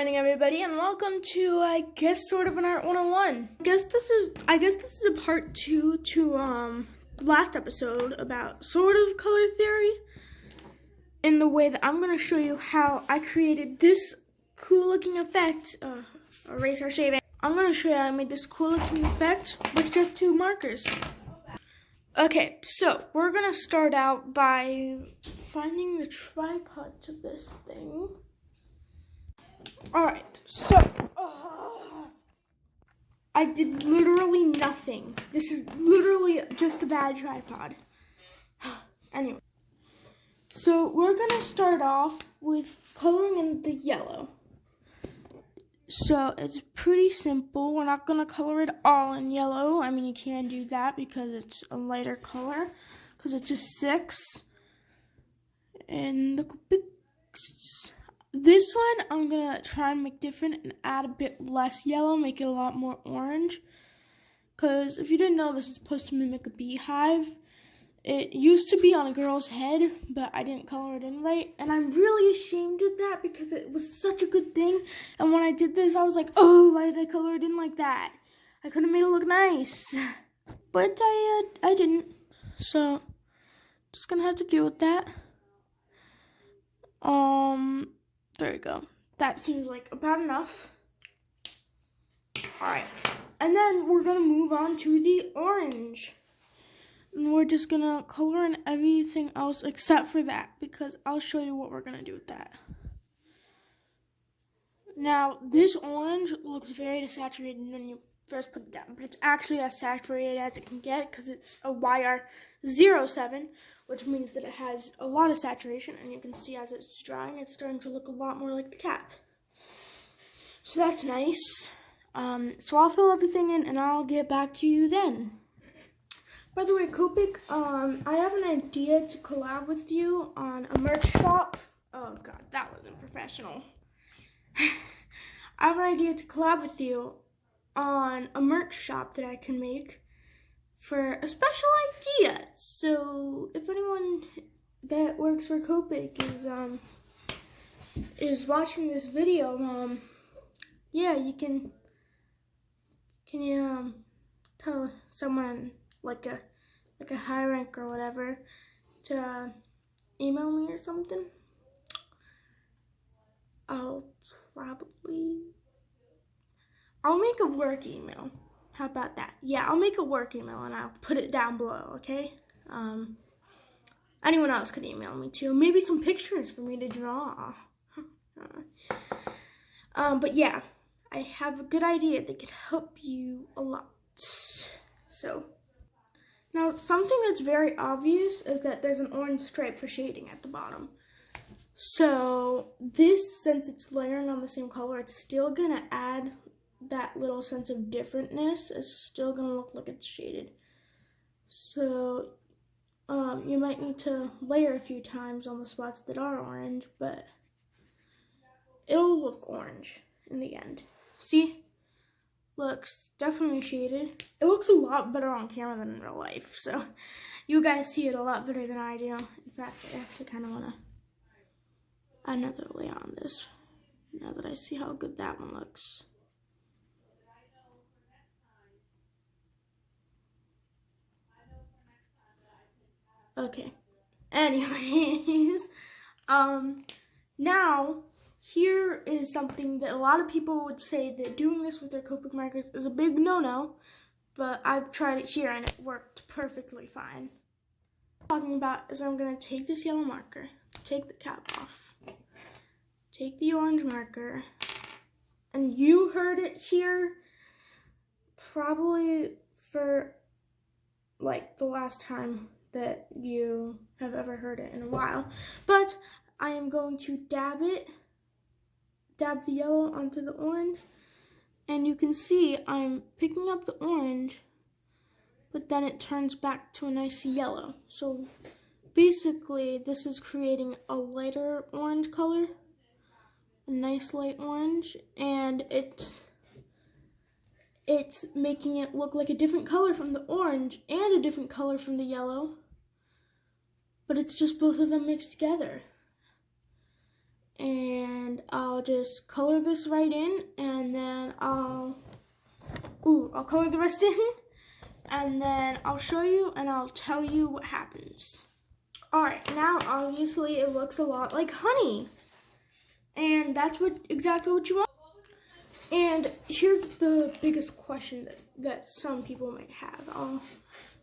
morning, everybody, and welcome to, I guess, sort of an Art 101. I guess this is a part 2 to the last episode about sort of color theory, in the way that I'm going to show you how I created this cool looking effect. Eraser shaving. I'm going to show you how I made this cool looking effect with just 2 markers. Okay, so we're going to start out by finding the tripod to this thing. Alright, so, I did literally nothing. This is literally just a bad tripod. Anyway, so we're gonna start off with coloring in the yellow. So it's pretty simple. We're not gonna color it all in yellow. I mean, you can do that because it's a lighter color, because it's just 6. And look big. This one, I'm going to try and make different and add a bit less yellow, make it a lot more orange. Because if you didn't know, this is supposed to mimic a beehive. It used to be on a girl's head, but I didn't color it in right. And I'm really ashamed of that because it was such a good thing. And when I did this, I was like, oh, why did I color it in like that? I could have made it look nice. But I didn't. So, just going to have to deal with that. There we go. That seems like about enough. Alright. And then we're going to move on to the orange. And we're just going to color in everything else except for that, because I'll show you what we're going to do with that. Now, this orange looks very desaturated when you first put it down, but it's actually as saturated as it can get because it's a YR07, which means that it has a lot of saturation, and you can see as it's drying, it's starting to look a lot more like the cap. So that's nice. So I'll fill everything in, and I'll get back to you then. By the way, Copic, I have an idea to collab with you on a merch shop. Oh god, that wasn't professional. I have an idea to collab with you on a merch shop that I can make for a special idea. So if anyone that works for Copic is watching this video, yeah, you can you tell someone like a high rank or whatever to email me or something? I'll make a work email. How about that? Yeah, I'll make a work email and I'll put it down below, okay? Anyone else could email me too. Maybe some pictures for me to draw. But yeah, I have a good idea that could help you a lot. So, now something that's very obvious is that there's an orange stripe for shading at the bottom. So this, since it's layering on the same color, it's still gonna add that little sense of differentness. It's still gonna look like it's shaded. So you might need to layer a few times on the spots that are orange, but it'll look orange in the end. See? Looks definitely shaded. It looks a lot better on camera than in real life, so you guys see it a lot better than I do. In fact, I actually kind of want to add another layer on this now that I see how good that one looks. Okay, anyways, now here is something that a lot of people would say that doing this with their Copic markers is a big no-no, but I've tried it here and it worked perfectly fine. What I'm talking about is I'm going to take this yellow marker, take the cap off, take the orange marker, and you heard it here probably for like the last time that you have ever heard it in a while, but I am going to dab the yellow onto the orange, and you can see I'm picking up the orange, but then it turns back to a nice yellow. So basically this is creating a lighter orange color, a nice light orange, and it's making it look like a different color from the orange and a different color from the yellow, but it's just both of them mixed together. and I'll just color this right in, and then I'll color the rest in, and then I'll show you and I'll tell you what happens. Alright, now obviously it looks a lot like honey, and that's exactly what you want. And here's the biggest question that some people might have. I'll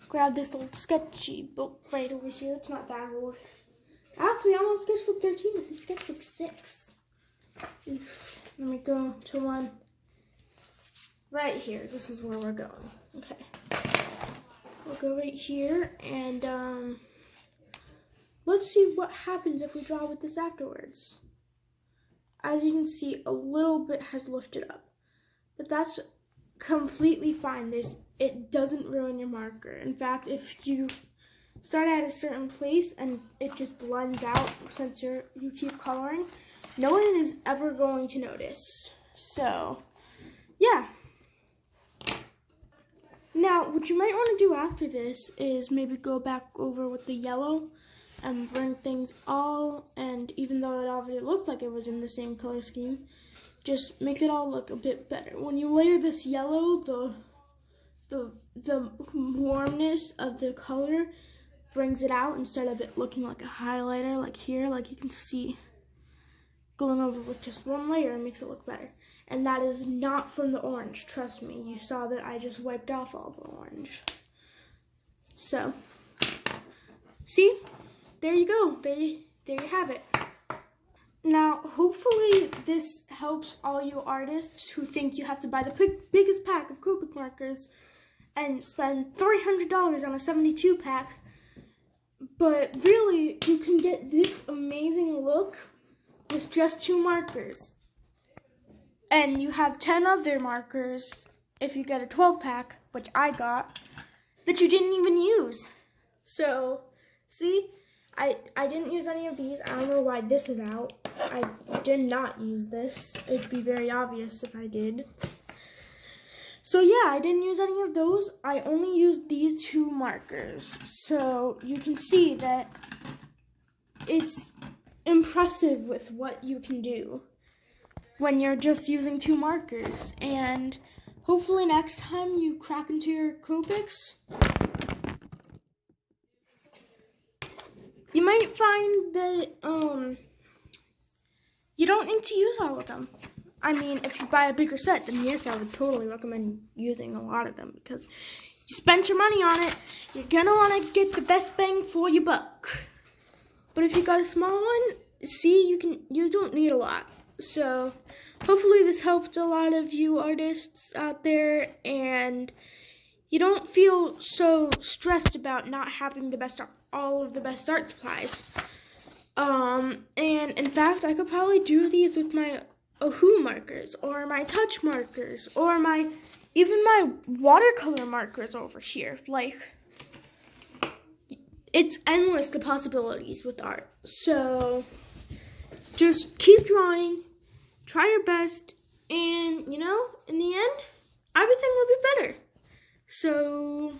grab this old sketchy book right over here. It's not that old. Actually, I'm on sketchbook 13, but it's sketchbook 6. Let me go to one right here. This is where we're going. Okay. We'll go right here, and let's see what happens if we draw with this afterwards. As you can see, a little bit has lifted up, but that's completely fine. It doesn't ruin your marker. In fact, if you start at a certain place and it just blends out since you keep coloring, no one is ever going to notice. So, yeah. Now, what you might want to do after this is maybe go back over with the yellow and bring things all, and even though it already looked like it was in the same color scheme, just make it all look a bit better. When you layer this yellow, the warmness of the color brings it out instead of it looking like a highlighter, like here, like you can see. Going over with just one layer makes it look better. And that is not from the orange, trust me. You saw that I just wiped off all the orange. So, see? There you go. There you have it. Now, hopefully this helps all you artists who think you have to buy the biggest pack of Copic markers and spend $300 on a 72 pack. But really, you can get this amazing look with just 2 markers. And you have 10 other markers if you get a 12 pack, which I got, that you didn't even use. So, see? I didn't use any of these. I don't know why this is out. I did not use this. It'd be very obvious if I did. So yeah, I didn't use any of those. I only used these 2 markers. So you can see that it's impressive with what you can do when you're just using 2 markers. And hopefully next time you crack into your Copics, you might find that you don't need to use all of them. I mean, if you buy a bigger set, then yes, I would totally recommend using a lot of them, because you spent your money on it, you're gonna want to get the best bang for your buck. But if you got a small one, see, you don't need a lot. So hopefully this helped a lot of you artists out there, and you don't feel so stressed about not having all of the best art supplies. And in fact, I could probably do these with my Who markers, or my touch markers, or even my watercolor markers over here. Like, it's endless, the possibilities with art. So just keep drawing, try your best, and in the end, everything will be better. So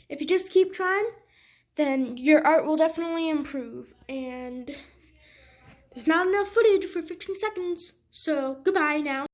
if you just keep trying, then your art will definitely improve. And there's not enough footage for 15 seconds, so goodbye now.